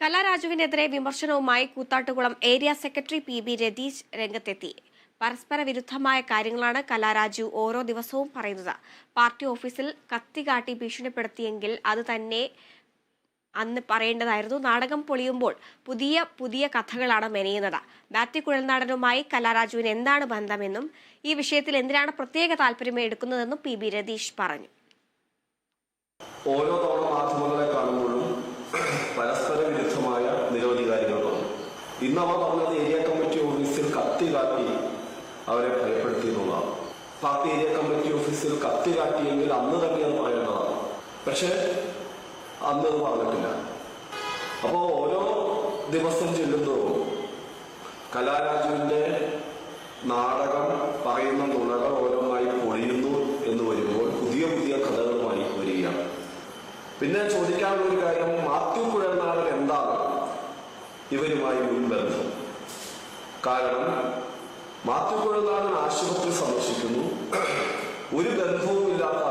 കലാരാജുവിനെതിരെ വിമർശനവുമായി Koothattukulam area secretary P Ratheesh രംഗത്തെത്തി. പരസ്പര വിരുദ്ധമായ കാര്യങ്ങളാണ് കലാരാജു ഓരോ ദിവസവും പറയുന്നത്. പാർട്ടി ഓഫീസിൽ കത്തികാട്ടി ഭീഷണിപ്പെടുത്തിയെങ്കിൽ അത് തന്നെ അന്ന് പറയേണ്ടതായിരുന്നു. നാടകം പൊളിയുമ്പോൾ പുതിയ കഥകളാണ് മെനയുന്നത്. മാത്യു കുഴൽനാടനുമായി കലാരാജുവിന് എന്താണ് ബന്ധമെന്നും ഈ വിഷയത്തിൽ എന്തിനാണ് പ്രത്യേക താല്പര്യം എടുക്കുന്നതെന്നും പി രതീഷ് പറഞ്ഞു. ഓരോ തവണ മാധ്യമങ്ങളെ കാണുമ്പോഴും പരസ്പര വിരുദ്ധമായ നിരവധി കാര്യങ്ങളാണ്. ഇന്ന് അവർ പറഞ്ഞത് ഏരിയ കമ്മിറ്റി ഓഫീസിൽ കത്തി കാട്ടി അവരെ ഭയപ്പെടുത്തി എന്നുള്ളതാണ്. പാർട്ടി ഏരിയ കമ്മിറ്റി ഓഫീസിൽ കത്തി കാട്ടിയെങ്കിൽ അന്ന് തന്നെ അത് പറയേണ്ടതാണ്. പക്ഷെ അന്ന് അത് പറഞ്ഞിട്ടില്ല. അപ്പോ ഓരോ ദിവസം ചെല്ലുന്നതും കലാരാജുവിന്റെ നാടകം പറയുന്ന നുണകൾ ഓരോന്നായി പൊഴിയുന്നു എന്ന് വരുമ്പോൾ പുതിയ കഥകളുമായി വരികയാണ്. പിന്നെ ചോദിക്കാനുള്ള ഒരു കാര്യം, മാത്യു കുഴൽനാടൻ എന്താണ് ഇവരുമായി മുൻബന്ധം? കാരണം മാത്യു കുഴൽനാടൻ ആശുപത്രി സന്ദർശിക്കുന്നു, ഒരു ബന്ധവും ഇല്ലാത്ത